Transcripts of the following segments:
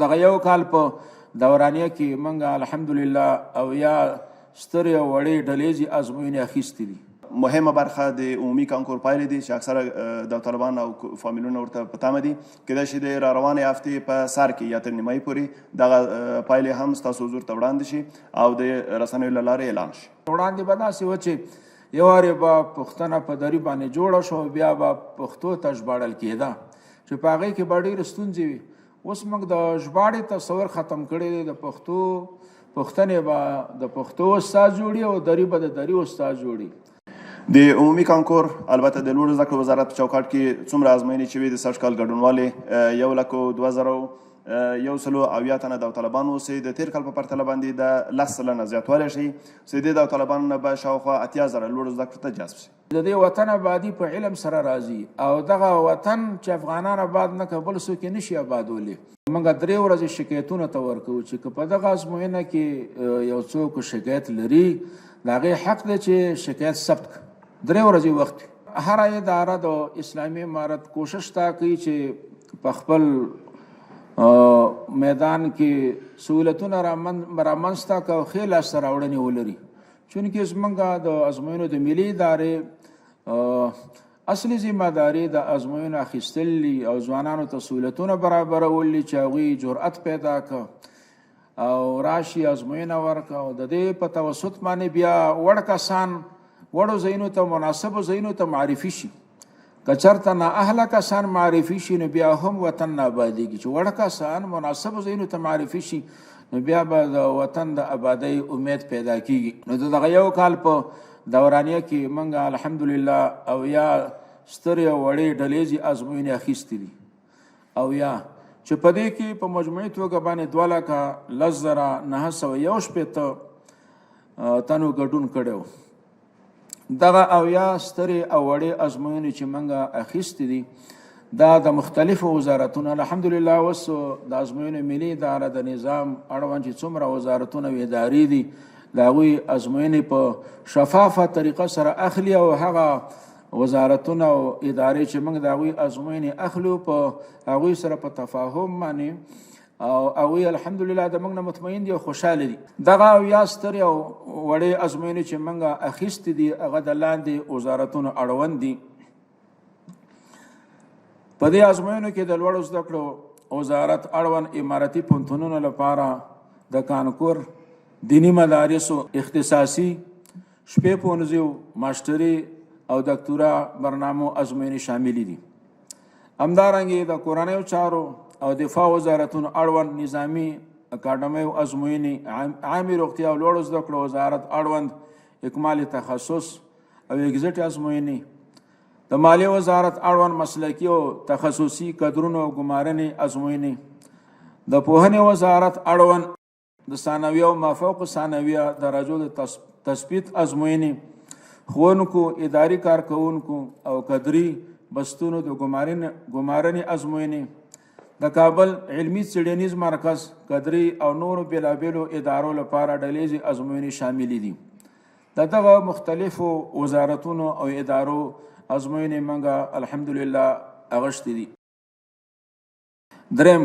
دغه یو کال په دورانیه کې موږ الحمدلله او یا سترې او وړې ډلېزې ازموینې اخیستې دي. مهمه برخه د عمومي کانکور پایلې دي چې اکثره داوطلبان او فامیلونه ورته په تمه دي. کیدای شي د را روانې هفتې په سر کې یا تر نیمایي پورې دغه پایلې هم ستاسو حضور ته وړاندې شي او د رسنیو له لارې اعلان شي. وړاندې به داسې و چې یو وارې به پوښتنه په دري باندې جوړه شو، بیا به پښتو ته ژباړل کېده چې په هغې کې به ډېرې ستونزې وي. اوس موږ د ژباړې تصور ختم کړی دی. د پښتو پوښتنې به د پښتو استاد جوړي او دري به د دري استاد جوړي. د عمومي کانکور البته د لوړو زده کړو وزارت په چوکاټ کې څومره ازموینې چې وي د سږکال ګډونوالې 1,02,170 تنه داوطلبان اوسئ. د تېر کال په پرتله باندې د 10 سلنه زیاتوالی ښیي چې دې داوطلبانو نه به شاوخوا 80,000 لوړو زده کړو ته جذب شي. د دې وطن آبادي په علم سره راځي او دغه وطن چې افغانان آباد نه کړي بل څوک یې نشي آبادولی. موږ 3 ورځې شکایتونه ته ورکوو چې که په دغه ازموینه کې یو څوک شکایت لري د هغې حق دی چې شکایت ثبت کړي. 3 ورځې وخت. هره اداره د اسلامي امارت کوشش تا کوي چې په خپل میدان کې سهولتونه رامنځته کړي او ښې لاسته راوړنې ولري. چونکې زموږ د ازموینو د ملي ادارې اصلي ذمهداري د ازموینو اخیستل دي او ځوانانو ته سهولتونه برابرول دي چې هغوی جرأت پیدا کړه او راشي ازموینه ورکړه او د دې په توسط باندې بیا وړ کسان وړو ځایونو ته مناسبو ځایونو ته معرفي شي. که چېرته نااهله کسان معرفي شي نو بیا هم وطن نه آبادېږي. چې وړ کسان مناسبو ځایونو ته معرفي شي نو بیا به د وطن د آبادۍ امید پیدا کېږي. نو د دغه یو کال په دورانیه کې موږ الحمدلله او یا سترې او وړې ډلېزې ازموینې اخیستې دي او یا چې په دې کې په مجموعي توګه باندې 2,10,961 تنو ګډون کړی و. دغه او یا سترې او وړې ازموینې چې موږ اخیستې دي دا د مختلفو وزارتونو الحمدلله اوس د ازموینو ملي اداره د نظام اړوند چې څومره وزارتونه او ادارې دي د هغوی ازموینې په شفافه طریقه سره اخلي او هغه وزارتونه او ادارې چې موږ د هغوی ازموینې اخلو په هغوی سره په تفاهم باندې او هغوی الحمدلله د موږ نه مطمئن دي او خوشحاله دي. دغه او یا سترې او وړې ازموینې چې موږ اخیستې دي هغه د لاندې وزارتونو اړوند دي. په دې ازموینو کې د لوړو زده کړو وزارت اړوند امارتي پوهنتونونو لپاره د کانکور دینی مدارسو اختصاصي شپې پوهنځیو ماسټري او دکتورا برنامو ازموینې شاملې دي. همدارنګې د کورنیو چارو او دفاع وزارتونو اړوند نظامي اکاډمیو ازموینې، عامې روغتیا او لوړو زده کړو وزارت اړوند اکمال تخصص او اګزټ ازموینې، د مالیې وزارت اړوند مسلکي او تخصصي کدرونو او ګمارنې ازموینې، د پوهنې وزارت اړوند د ثانویه او مافوق ثانویه درجو د تثبیت ازموینې، ښوونکو، اداري کارکوونکو او کدري بستونو د ګمارنې ازموینې، د کابل علمي څېړنیز مرکز کدري او نورو بېلابېلو ادارو لپاره ډلېزې ازموینې شاملې دي. د دغه مختلفو وزارتونو او ادارو ازموینې موږ الحمدلله اغشتې دي. دریم،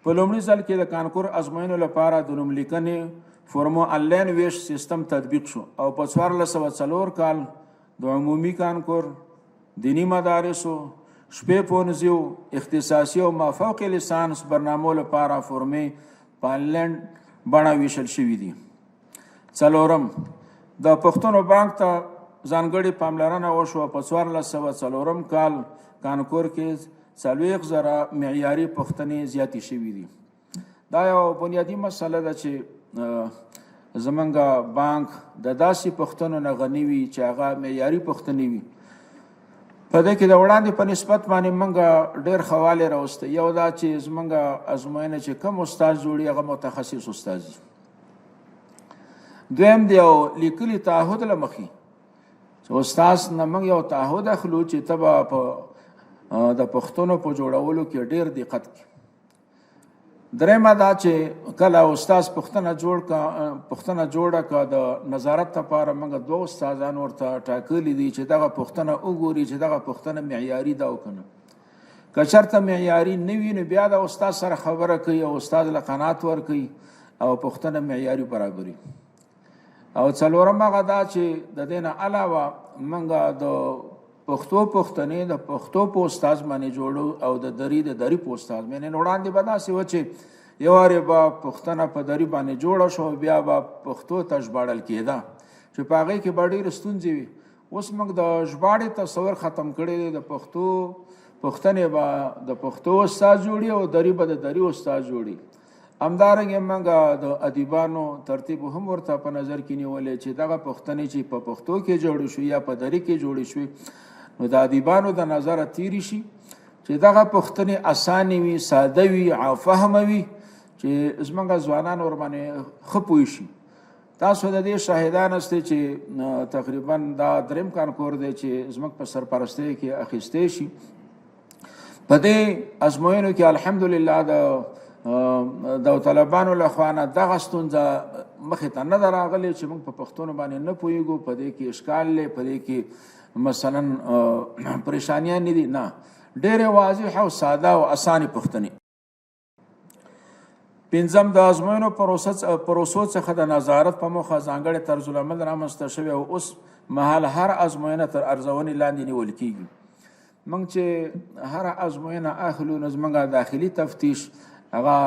په لومړي ځل کې د کانکور ازموینو لپاره د نوملیکنې فورمو آنلاین ویش سیستم تطبیق شو او په 1404 کال د عمومي کانکور دینی مدارسو شپې پوهنځیو اختصاصي او مافوق لیسانس برنامو لپاره فورمې په آنلاین بڼه ویشل شوي دي. څلورم، د پښتنو بانک ته ځانګړې پاملرنه وشوه. په 1404 کال کانکور کې 40,000 معیاري پوښتنې زیاتې شوي دي. دا یو بنیادي مسله ده چې زمونږ بانک د داسې پوښتنو نه غني وي چې هغه معیاري پوښتنې وي. په دې کې د وړاندې په نسبت باندې موږ ډېر ښه والی راوستی. یو دا چې زمونږ ازموینه چې کوم استاد جوړي هغه متخصص استاد دي. دویم، د یو لیکلي تعهد له مخې چې استاد نه موږ یو تعهد اخلو چې ته به په د پښتنو په جوړولو کې ډېر دقت کوي. درېیمه دا چې کله استاد پوښتنه جوړه کړه د نظارت لپاره موږ 2 استادان ورته ټاکلي دي چې دغه پوښتنه وګوري چې دغه پوښتنه معیاري ده او که نه. که چېرته معیاري نه وي نو بیا د استاد سره خبره کوي او استاد له قناعت ورکوي او پوښتنه معیاري برابري. او څلورم هغه دا چې د دې نه علاوه موږ د پښتو پوښتنې د پښتو په استاد باندې جوړو او د دري په استاد باندې. وړاندې به داسې و چې یو وارې به پوښتنه په دري باندې جوړه شو بیا به پښتو ته ژباړل کېده چې په هغې کې به ډېرې ستونزې وي. اوس موږ د ژباړې تصور ختم کړی دی. د پښتو پوښتنې به د پښتو استاد جوړي او دري به د دري استاد جوړي. همدارنګه موږ د ادیبانو ترتیب هم ورته په نظر کې نیولې چې دغه پوښتنې چې په پښتو کې جوړې شوې یا په دري کې جوړې شوې نو د ادیبانو د نظره تیری شي چې دغه پوښتنې اسانې وي، ساده وي، فهمه وي چې زموږ ځوانان ورباندې ښه پوه شي. تاسو د دې شاهدان یاستئ چې تقریبا دا دریم کانکور دی چې زموږ په سرپرستۍ کې اخیستی شي. په دې ازموینو کې الحمدلله د داوطلبانو لخوا نه دغه ستونزه مخې ته نه ده راغلې چې موږ په پښتون باندې نه پوهېږو، په دې کې اشکال دی، په دې کې مثلا پریشانیان نه دي. نه، ډېرې واضح او ساده او اسانې پوښتنې. پنځم، د ازموینو پروسو څخه د نظارت په موخه ځانګړی طرزالعمل رامنځته شوی او اوس مهال هر ازموینه تر ارزونې لاندې نیول کېږي. موږ چې هر ازموینه اخلو نو زموږ داخلي تفتیش هغه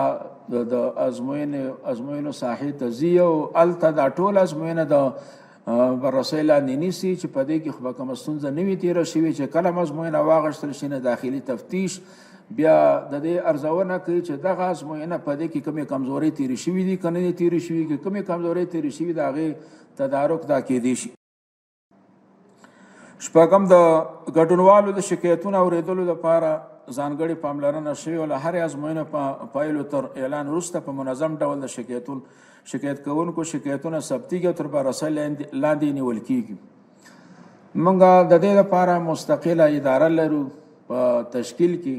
د ازموینو ساحې ته ځي او هلته دا ټول ازموینه د بررسۍ لاندې نیسي چې په دې کې خو به کومه ستونزه نه وي تېره شوې. چې کله هم ازموینه واخیستل شي نه داخلي تفتیش بیا د دې ارزونه کوي چې دغه ازموینه په دې کې کومې کمزورۍ تېرې شوي دي که نه دي تېرې شوي. که کومې کمزورۍ تېرې شوي د هغې تدارک دا کېدی شي. شپږم، د ګډونوالو د شکایتونو اورېدلو لپاره ځانګړې پاملرنه شوې او له هرې ازموینې په پایلو تر اعلان وروسته په منظم ډول د شکایت کوونکو شکایتونه ثبتېږي او تر بررسۍ لاندې نیول کېږي. موږ د دې لپاره مستقله اداره لرو په تشکیل کې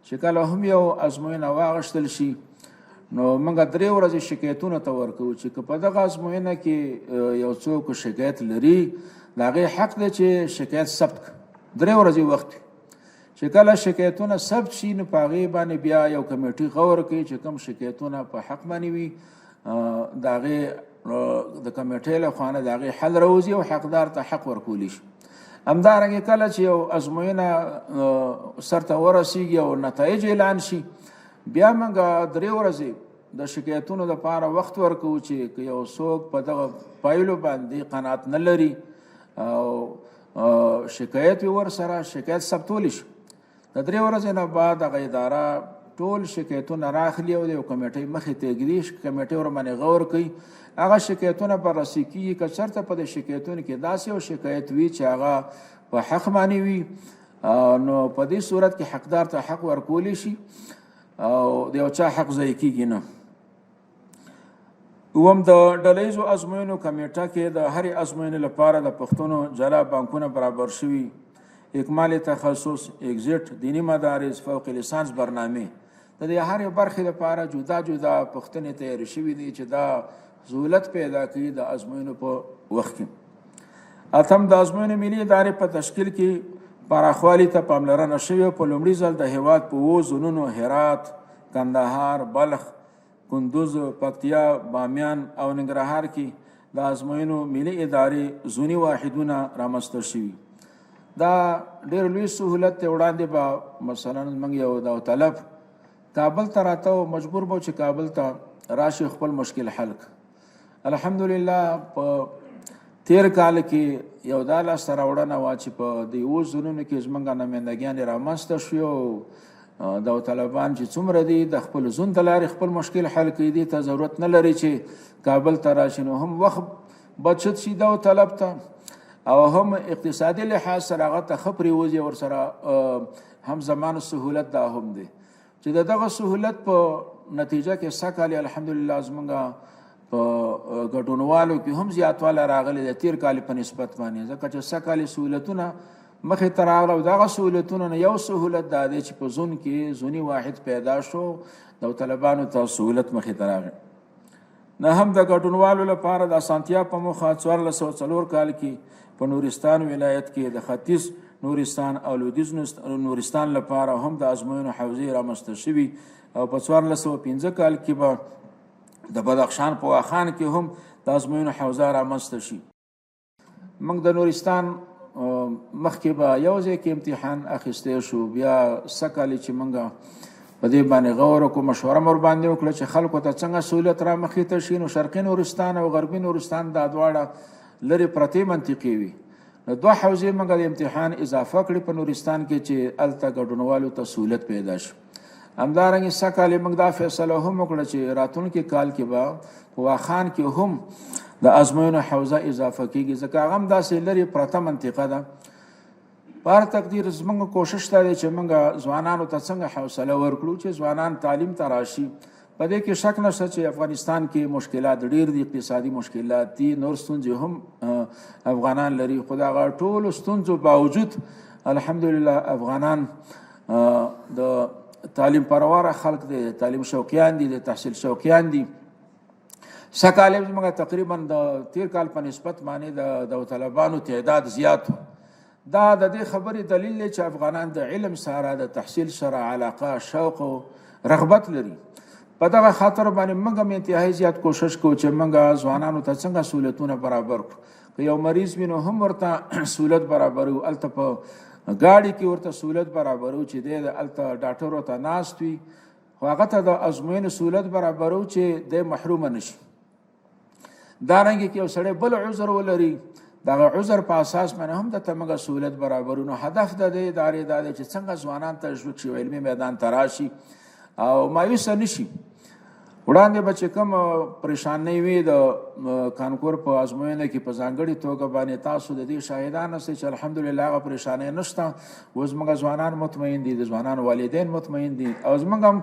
چې کله هم یو ازموینه واخیستل شي نو موږ 3 ورځې شکایتونو ته ورکوو چې که په دغه ازموینه کې یو څوک شکایت لري د هغې حق دی چې شکایت ثبت کړي. 3 ورځې وخت چې کله شکایتونه ثبت شي نو په هغې باندې بیا یو کمیټي غور کوي چې کوم شکایتونه په حق باندې وي د هغې د کمیټۍ له خوا نه د هغې حل راوځي او حقدار ته حق ورکولی شي. همدارنګه کله چې یو ازموینه سرته ورسیږي او نتایج اعلان شي بیا موږ 3 ورځې د شکایتونو لپاره وخت ورکوو چې که یو څوک په دغه پایلو باندې قناعت نه لري او شکایت وي ورسره شکایت ثبتولی شي. د 3 ورځې نه بعد هغه اداره ټول شکایتونه راخلي او د یو کمیټۍ مخې ته ږدي. کمیټۍ ورباندې غور کوي، هغه شکایتونه بررسي کېږي. که چېرته په دې شکایتونو کې داسې یو شکایت وي چې هغه په حق باندې وي نو په دې صورت کې حقدار ته حق ورکولی شي او د یو چا حق ضایع کېږي نه. اووم، د ډلهییزو ازموینو کمیټه کې د هرې ازموینې لپاره د پښتنو جلا بانکونه برابر شوي، اکمال تخصص، اگزیټ، دینی مدارس، فوق لیسانس برنامې د دې هرې برخې لپاره جدا جدا پوښتنې تیارې شوي دي چې دا سهولت پیدا کوي د ازموینو په وخت کې. اتم، د ازموینو ملي ادارې په تشکیل کې پراخوالي ته پاملرنه شوې. په لومړي ځل د هیواد په 7 ځایونو هرات، کندهار، بلخ، کندوز، پکتیا، بامیان او ننګرهار کې د ازموینو ملي ادارې ځونی واحدونه رامنځته شوي. دا ډېر لوی سهولت دی. وړاندې به مثلا موږ یو داوطلب کابل ته راته و مجبور به چې کابل ته راشي خپل مشکل حل کړي. الحمدلله په تیر کال کې یو دا لاسته راوړنه وه چې په د 7 ځایونو کې زموږ نمایندګیانې رامنځته شوې او داوطلبان چې څومره دي د خپل ځون د لارې خپل مشکل حل کوي. دې ته ضرورت نه لري چې کابل ته راشي. نو هم وخت بچت شي داوطلب ته او هم اقتصادي لحاظ سره هغه ته ښه پرېوځي. ورسره هم زمانو سهولت دا هم دی چې د دغه سهولت په نتیجه کې سږکال الحمدلله زموږ په ګډونوالو کې هم زیاتوالی راغلی د تیر کال په نسبت باندې، ځکه چې سږکال سهولتونه مخې ته راغله او دغه سهولتونو نه یو سهولت دا دی چې په زون کې زونی واحد پیدا شو، داوطلبانو ته سهولت مخې ته راغی. نه هم د ګډونوالو لپاره د اسانتیا په موخه 1404 کال کې په نورستان ولایت کې د ختیځ نورستان او لویدیځ نورستان لپاره هم د ازموینو حوزې رامنځته شوي او په 1405 کال کې به د بدخشان په واخان کې هم د ازموینو حوزه رامنځته شي. موږ د نورستان مخکې به یو ځای کې امتحان اخیستی شو، بیا سږکال چې موږ په دې باندې غور وکړو، مشوره مو ورباندې وکړه چې خلکو ته څنګه سهولت رامخې ته شي. نو شرقي نورستان او غربي نورستان دا دواړه لرې پرتې منطقې وي. نو دوه حوزې موږ د امتحان اضافه کړې په نورستان کې چې هلته ګډونوالو ته سهولت پیدا شي. همدارنګه سږکال موږ دا فیصله هم وکړه چې راتلونکي کال کې به په واخان کې هم د ازموینو حوزه اضافه کېږي، ځکه هغه هم داسې لرې پرته منطقه ده. په هر تقدیر زموږ کوشش دا دی چې موږ ځوانانو ته څنګه حوصله ورکړو چې ځوانان تعلیم ته راشي. په دې کې شک نشته چې افغانستان کې مشکلات ډېر دي، اقتصادي مشکلات دي، نور ستونزې هم افغانان لري، خو د هغه ټولو ستونزو باوجود الحمدلله افغانان د تعلیم پرواره خلق دي، تعلیم شوقیان دي، د تحصیل شوقیان دي. سږکال موږ تقریبا د تیر کال په نسبت باندې د داوطلبانو تعداد زیات و. دا د دې خبرې دلیل دی چې افغانان د علم سره د تحصیل سره علاقه، شوق او رغبت لري. په دغه خاطر باندې موږ هم انتهایی زیات کوشش کوو چې موږ ځوانانو ته څنګه سهولتونه برابر کړو. که یو مریض وي نو هم ورته سهولت برابرو، هلته په ګاډي کې ورته سهولت برابرو چې دی هلته ډاکټر ورته ناست وي، خو هغه ته د ازموینې سهولت برابرو چې دی محرومه نشي. دارنګې که یو سړی بل عذر ولري، دغه عذر په اساس باندې هم درته موږ سهولت برابرو. نو هدف د دې ادارې دا دی چې څنګه ځوانان تشویق شي، علمي میدان ته راشي او مایوسه نشي. وړاندې به چې کوم پریشانۍ وي د کانکور په ازموینه کې په ځانګړې توګه باندې تاسو د دې شاهدان اوسئ چې الحمدلله هغه پریشانۍ نشته. اوس زموږ ځوانان مطمئن دي، د ځوانانو والدین مطمئن دي او زموږ هم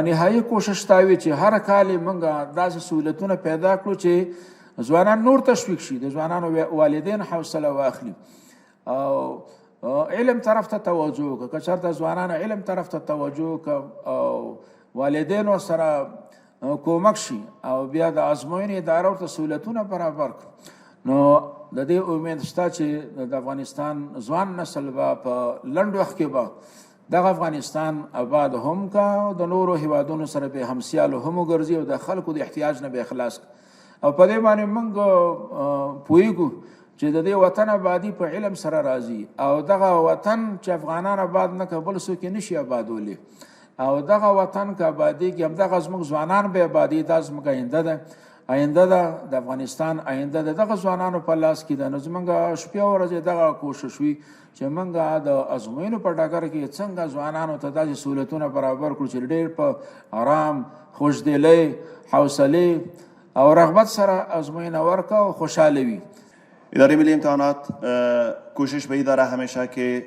نهایي کوشش دا وي چې هر کال موږ داسې سهولتونه پیدا کړو چې ځوانان نور تشویق شي، د ځوانانو والدین حوصله واخلي او علم طرف ته توجه وکړه. که چېرته ځوانان علم طرف ته توجه وکړه او والدینو سره کومک شي او بیا د ازموینې اداره ورته سهولتونه برابر کړي، نو د دې امید شته چې د افغانستان ځوان نسل به په لنډ وخت کې به دغه افغانستان آباد هم کا، د نورو هیوادونو سره به همسیالو هم وګرځي او د خلکو د احتیاج نه به خلاص کړي. او په دې باندې موږ پوهیږو چې د دې وطن آبادي په علم سره راځي او دغه وطن چې افغانان آباد نه کړي بل څوک یې نشي آبادولی. او دغه وطن که آبادیږي همدغه زموږ ځوانان به آبادي، دا زموږ آینده ده، آینده ده د افغانستان آینده ده دغه ځوانانو په لاس کې ده. نو زموږ شپې او ورځې دغه کوشش وي چې موږ د ازموینو په ډګر کې څنګه ځوانانو ته داسې سهولتونه برابر کړو چې ډېر په آرام، خوشدلۍ، حوصلې او رغبت سره ازموینه ورکړه او خوشحاله وي. اداره ملی امتحانات کوشش به این داره همیشه که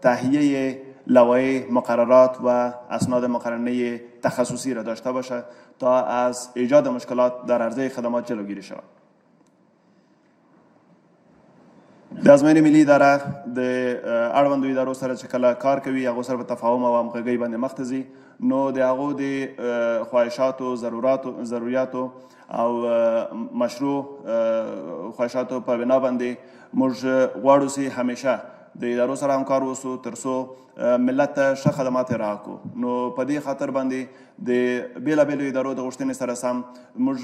تهیه لوایح، مقررات و اسناد مقررنه تخصصی را داشته باشه تا از ایجاد مشکلات در عرضه خدمات جلوگیری شود. د ازموینې ملي اداره د اړوندو ادارو سره چې کله کار کوي هغو سره په تفاهم او همغږۍ باندې مخ ته ځي، نو د هغو د خواهشاتو، ضروریاتو او مشروع خواهشاتو په بنا باندې موږ غواړو چې همیشه د ادارو سره همکار اوسو ترڅو ملت ته ښه خدمات ارائه کړو. نو په دې خاطر باندې د بېلابېلو ادارو د غوښتنې سره سم موږ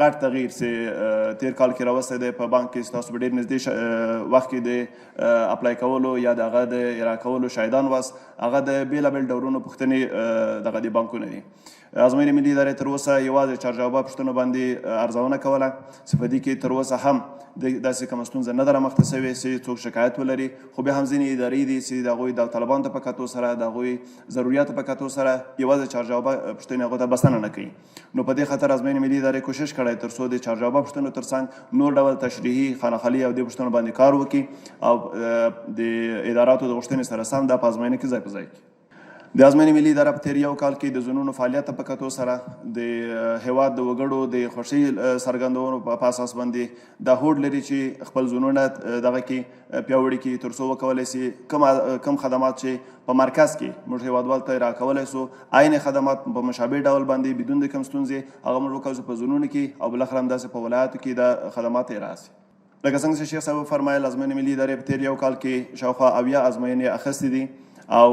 غټ تغییر چې تیر کال کې راوستی دی په بانک کې ستاسو په ډېر نږدې وخت کې د اپلای کولو یا د هغه د ارائه کولو شاهدان واست، هغه د بېلابېل ډولونو پوښتنې دغه د بانکونه دي. ازموینې ملي ادارې تر اوسه یوازې چارجوابه پوښتنو باندې ارزونه کوله چې په دې کې تر اوسه هم داسې کومه ستونزه نه ده رامخته سوې چې څوک شکایت ولري. خو بیا هم ځینې ادارې دي چې د هغوی داوطلبانو ته په کتو سره د هغوی ضروریاتو په کتو سره یوازې چارجوابه پوښتنې هغو ته بسنه نه کوي. نو په دې خاطر ازموینې ملي ادارې کوشش کړی تر څو د چارجوابه پوښتنو تر څنګ نور ډول تشریحي، خانهخالي او دې پوښتنو باندې کار وکړي او د اداراتو د غوښتنې سره سم دا په ازموینه کې ځای په ځای کړي. د ازموینې ملي اداره په تېر یو کال کې د ځوانونو فعالیت په کتو سره د هېواد د وګړو د خوښۍ څرګندونو په اساس باندې دا هوډ لري چې خپل ځوانونه دغه کې پیاوړي کړي تر څو وکولی سي کم خدمات چې په مرکز کې موږ هېوادوالو ته راکولی سو عین خدمات په مشابه ډول باندې بدون د کوم ستونزې هغه موږ وکړو په ځوانونو کې او بالاخره همداسې په ولایاتو کې د خدمات ارائه سي. لکه څنګه چې شیخ صاحب وفرمایل ازموینې ملي ادارې په تېر یو کال کې شاوخوا 80 ازموینې اخیستې دي او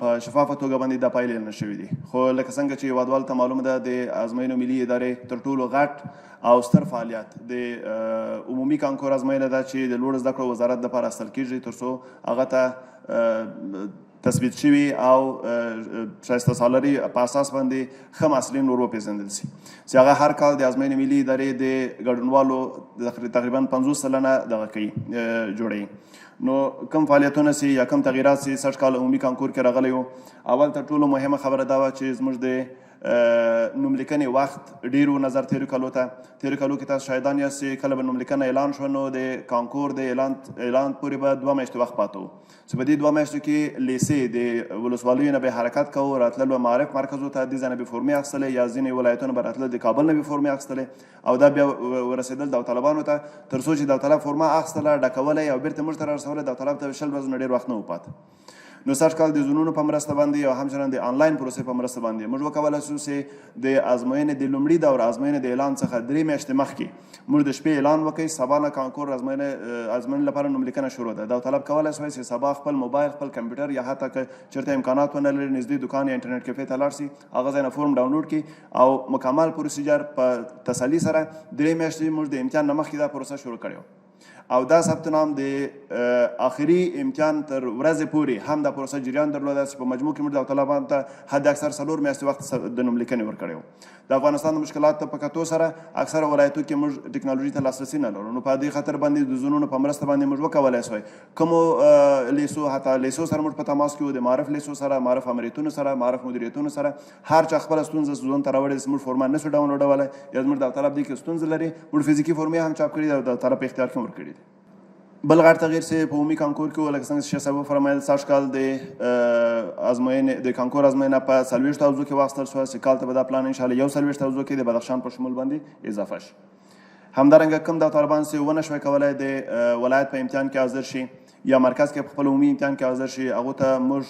په شفافه توګه باندې دا پایلې اعلان شوي دي. خو لکه څنګه چې هېوادوالو ته معلومه ده د ازموینو ملي ادارې تر ټولو غټ او ستر فعالیت د عمومي کانکور ازموینه ده چې د لوړو زده کړو وزارت دپاره اخیستل کېږي تر څو هغه ته تثبیت شوي او شایسته سالري په اساس باندې ښه محصلین ور وپېژندل شي چې هغه هر کال د ازموینې ملي ادارې د ګډونوالو تقریبا 50 سلنه دغه کوي جوړوي. نو کم فعالیتونه سي یا کم تغییرات سي سږکال عمومي کانکور کې راغلی وو. اول تر ټولو مهمه خبره دا وه چې زموږ د نوملیکنې وخت ډېر و نظر تېرو کالو ته. تېرو کالو کې تاسو شاهدان یاست چې کله به نوملیکنه اعلان شوه نو د کانکور د اعلان پورې به 2 میاشتې وخت پاته و چې په دې 2 میاشتو کې لیسې د ولسوالیو نه به حرکت کوو، راتلل به معارف مرکزو ته، دې ځای نه به فورمې اخیستلې یا ځینې ولایتونه به راتلل د کابل نه به فورمې اخیستلې او دا بیا ورسېدل داوطلبانو ته تر څو چې داوطلب فورمه اخیستله ډکوله او بیرته موږ ته رارسوله. داوطلب ته 20 ورځو نه ډېر وخت نه و پاته. نو سږکال د ځانونو په مرسته باندې او همچنان د آنلاین پروسې په مرسته باندې موږ وکولی شو چې د ازموینې د لومړي دور ازموینې د اعلان څخه 3 میاشتې مخکې موږ د شپې اعلان وکړئ. سبا نه کانکور ازموینې لپاره نوملیکنه شروع ده. داوطلب کولی شوی چې سبا خپل موبایل، خپل کمپیوټر یا حتی که چېرته امکانات ونه لري نږدې دکان یا انټرنیټ کیفې ته لاړ شي، هغه ځای نه فورم ډاونلوډ کړي او مکمل پروسیجر په تسلي سره 3 میاشتې موږ د امتحان نه مخکې دا پروسه شروع کړې او دا ثبت نام د آخري امتحان تر ورځې پورې هم دا پروسه جریان درلوده چې په مجموع کې موږ داوطلبانو ته حد اکثر 4 میاشتې وخت د نوملیکنې ورکړی و. د افغانستان د مشکلاتو ته په کتو سره اکثره ولایتو کې موږ ټکنالوژي ته لاسرسي نه لرو. نو په دې خاطر باندې د ځانونو په مرسته باندې موږ وکولی شوی کومو لیسو حتی لیسو سره موږ په تماس کې وو، د معارف لیسو سره، معارف امریتونو سره، معارف مدیریتونو سره، هر چا خپله ستونزه ځان ته راوړې زموږ فورمه نه شو ډاونلوډولی یا زموږ داوطلب دې کې ستونزه لري موږ فزیکي فورمې هم چاپ کړي دي او داوطلب په اختیار کې هم ورکړي دي. بل غټ تغییر چې په عمومي کانکور کې و لکه څنګه چې شیخ صاحب وفرمایل سږکال د ازموینې د کانکور ازموینه په 40 حوزو کې واخیستل شوه چې کال ته به دا پلان انشاءالله 41 حوزو کې د بدخشان په شمول باندې اضافه شي. همدارنګه کوم داوطلبان چې ونه شوی کولی د ولایت په امتحان کې حاضر شي یا مرکز کې په خپل عمومي امتحان کې حاضر شي، هغو ته موږ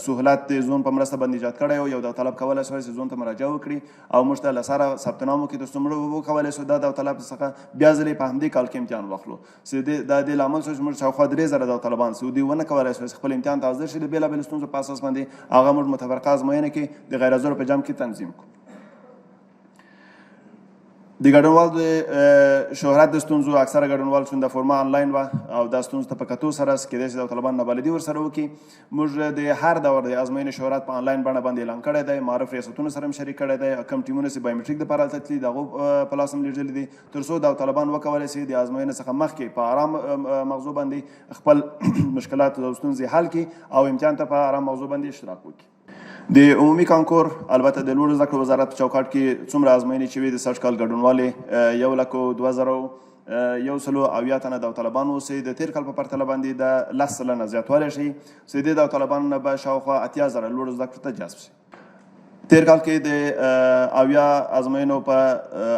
سهولت د زون په مرسته باندې ایجاد کړی و. یو داوطلب کولی شوی چې زون ته مراجعه وکړي او موږ ته له سره ثبت نام وکړي تر څو موږ وکولی شو دا داوطلب څخه بیا ځلې په همدې کال کې امتحان واخلو. چې دا دې لامل شو چې موږ شاوخوا 3000 داوطلبان چې دوی ونه کولی شوی چې خپل امتحان ته حاضر شي د بېلابېلو ستونزو په اساس باندې هغه موږ متفرقه ازموینه کې د غیر حاضرو په جمع کې تنظیم کړو. د ګډونوالو د شهرت د ستونزو اکثره ګډونوال چون د فورمه آنلاین وه او دا ستونزو ته په کتو سره کېدای شي داوطلبان نابلدي ورسره وکړي. موږ د هر دور د ازموینې شهرت په آنلاین بڼه باندې اعلان کړی دی. معارف ریاستونو سره هم شریک کړی دی. کوم ټیمونه چې بایومټریک دپاره هلته تللي د هغو په لاس هم لېږلي دي تر څو داوطلبان وکولی شي د ازموینې څخه مخکې په ارام مغزو باندې خپل مشکلات او ستونزې حل کړي او امتحان ته په ارام مغزو باندې اشتراک وکړي. د عمومي کانکور البته د لوړو زده کړو وزارت په چوکاټ کې څومره ازموینې چې وي د سږکال ګډونوالې 1,02,180 تنه داوطلبان اوسئ. د تېر کال په پرتله باندې د 10 سلنه زیاتوالی ښیي چې دې داوطلبانو نه به شاوخوا 80,000 لوړو زده کړو ته جذب شي. تېر کال کې د 80 ازموینو په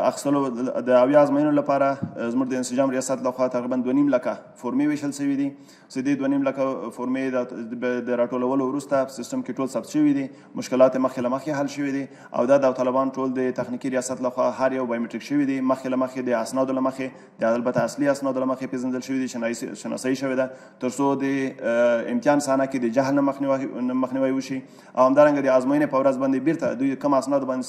اخیستلو د 80 ازموینو لپاره زموږ د انسجام ریاست لخوا تقریبا 2.5 لکه فورمې ویشل شوي دي چې دې 2.5 لکه فورمې د راټولولو وروسته په سیستم کې ټول ثبت شوي دي، مشکلات مخکې له مخکې حل شوي دي او دا داوطلبان ټول د تخنیکي ریاست لخوا هر یو بایومټریک شوي دي. مخکې له مخکې د اسنادو له مخې د البته اصلي اسنادو له مخې پېژندل شوي دي، شناسایي شوې ده تر څو د امتحان صحنه کې د جهل نه مخنیوی وشي او همدارنګه د ازموینې په ورځ باندې بیرته دوی کوم اسناد باندې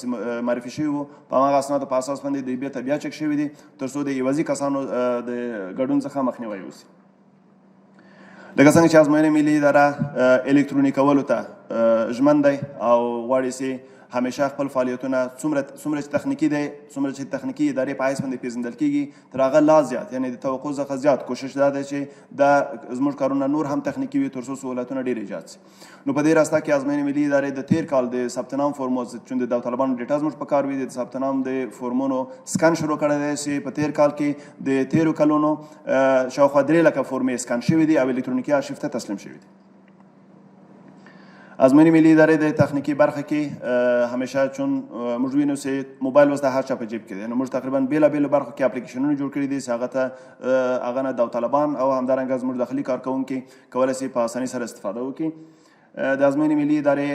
معرفي شوي وو په هماغه اسنادو په اساس باندې دوی بیرته بیا چک شوي دي تر څو د یوازې کسانو د ګډون څخه مخنیوی وشي. لکه څنګه چې ازموینې ملي اداره الکتروني کولو ته ژمن دی او غواړي چې همیشه خپل فعالیتونه څومره چې تخنیکي دی څومره چې تخنیکي ادارې په حیث باندې پېژندل کېږي تر هغه لا زیات یعنې د توقع څخه زیات کوشش دا دی چې دا زموږ کارونه نور هم تخنیکي وي تر څو سهولتونه ډېر ایجاد شي. نو په دې راسته کې ازموینې ملي ادارې د تېر کال د ثبت نام فورمو چون د داوطلبانو ډیټا زموږ په کار وي د ثبت نام د فورمونو سکن شروع کړی دی چې په تېر کال کې د تېرو کلونو شاوخوا 3 لکه فورمې سکن شوي دي او الکترونیکي آرشیف ته تسلیم شوي دي. ازموینې ملي ادارې د تخنیکي برخه کې همیشه چون موږ وینو چې موبایل اوس د هر چا په جیب کې دی نو موږ تقریبا بېلابېلو برخو کې اپلیکیشنونه جوړ کړي دي چې هغه ته هغه نه داوطلبان او همدارنګه زموږ داخلي کارکوونکي کولی شي په اسانۍ سره استفاده وکړي. د ازموینې ملي ادارې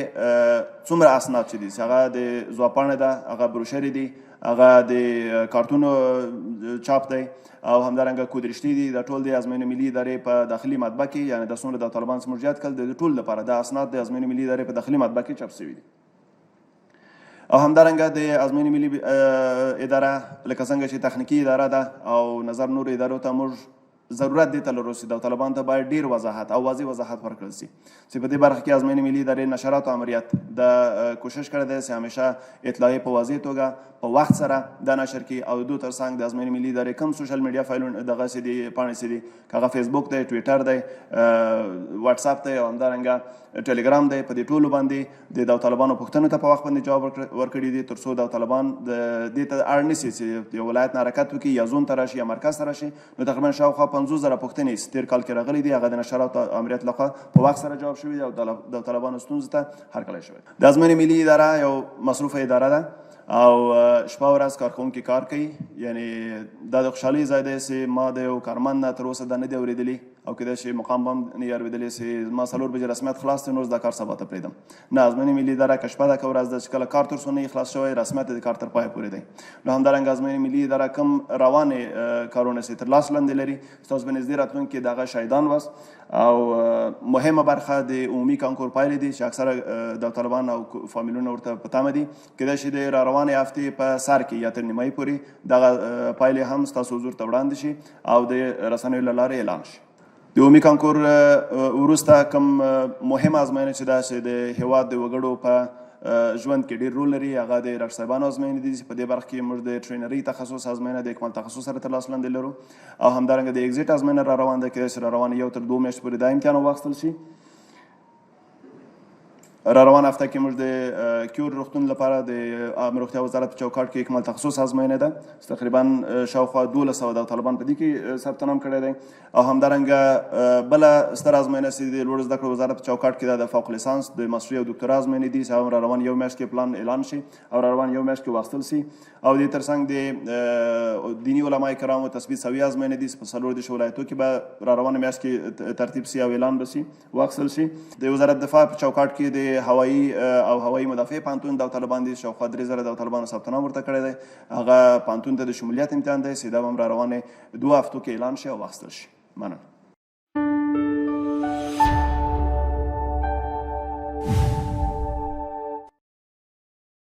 څومره اسناد چې دي هغه د ځوابپاڼې ده، هغه بروشرې دي، هغه د کارتونو چاپ دی او همدارنګه کودرشتي دي. دا ټول د ازموینې ملي ادارې په داخلي مطبع کې، یعنې د څومره د طالبان څخه زیات کړل د ټول لپاره دا اسناد د ازموینې ملي ادارې په داخلي مطبع کې چاپ شوي دي. او همدارنګه د ازموینې ملي اداره لکه څنګه چې تخنیکي اداره ده او نظر نورو ادارو ته موږ ضرورت دې ته لرو چې طالبانو ته باید ډېر وضاحت او واضح وضاحت ورکړل شي چې په دې برخه کې ازموینې ملي ادارې نشرات او امریت د کوشش کړی دی چې همیشه اطلاعیې په واضح توګه په وخت سره دا نشر کړي او دو ترڅنګ د ازموینې ملي ادارې کوم سوشل میډیا فایلونه دغسې دي پاڼې چې دي که هغه فیسبوک دی، ټویټر دی، واټساپ دی او همدارنګه ټلګرام دی، په دې ټولو باندې د طالبانو پوښتنو ته په وخت باندې جواب ورکړي دي تر څو د طالبان دې ته اړ نه شي چې یو ولایت نه حرکت وکړي یا زون ته راشي یا مرکز ته راشي. نو تقریبا شاوخوا 50,000 پوښتنې تېر کال کې راغلي دي، هغه د نشراتو او امریت لخوا په وخت سره جواب شوي دي او د طالبانو ستونزو ته هرکلی شوی. د ازموینې ملي اداره یو مصروفه اداره ده او شپه ورځ کارکوونکي کار کوي. یعنی دا د خوشحالۍ ځای دی چې ما د یو کارمند نه تر اوسه دا نه دی اورېدلي او کېدای شي مقام به هم نه یې اورېدلی چې ما 4 بجې رسمیت خلاص دی نو اوس دا کار سبا ته پرېږدم. نه، ازموینې ملي اداره که شپه ده که ورځ ده چې کله کار تر څو نه وي خلاص شوی رسمیت د کار تر پایه پورې دی. نو همدارنګه ازموینې ملي اداره کوم روانې کارونه چې تر لاس لاندې لري ستاسو به نږدې راتلونکي کې د هغه شاهدان واست. او مهمه برخه د عمومي کانکور پایلې دي چې اکثره د طالبان او فامیلونه ورته په تمه دي. کېدای شي د راروانې هفتې په سر کې یا تر نیمایي پورې دغه پایلې هم ستاسو حضور ته وړاندې شي او د رسنیو له لارې اعلان شي. د عمومي کانکور وروسته کوم مهمه ازموینه چې ده چې د هېواد د وګړو په ژوند کې ډېر رول لري هغه د ډاکټر صاحبانو ازموینې دي چې په دې برخه کې موږ د ټرینرۍ تخصص ازموینه د اکمال تخصص سره تر لاس لاندې لرو او همدارنګه د اگزیټ ازموینه را روان ده. کېدای شي را روانه 1 تر 2 میاشتې پورې دا امتحان واخیستل شي. را روانه هفته کې موږ د کیور روغتون لپاره د عامه روغتیا وزارت په چوکاټ کې اکمال تخصص ازموینه ده چې تقریبا شاوخوا 1200 د طالبان په دې کې ثبت نام کړی دی. او همدارنګه بله ستره ازموینه چې د لوړو زده کړو وزارت په چوکاټ کې ده د فوق لیسانس د ماستري او دکتورا ازموینې دي چې هم را روان 1 میاشت کې پلان اعلان شي او را روان 1 میاشت کې واخیستل شي. او دې ترڅنګ د دیني علماء کرامو تثبیت سوي ازموینې دي چې په 4 ولایتو کې به را روانه میاشت کې ترتیب شي او اعلان به شي واخیستل شي. د وزارت دفاع په چوکاټ کې د هوایي او هوایي مدافع پوهنتون د طالبان دي شاوخوا 3000 د طالبانو ثبت نام ورته کړی دی. هغه پوهنتون ته د شمولیت امتحان دی چې دا به هم را روانې 2 هفتو کې اعلان شي او واخیستل شي. مننه.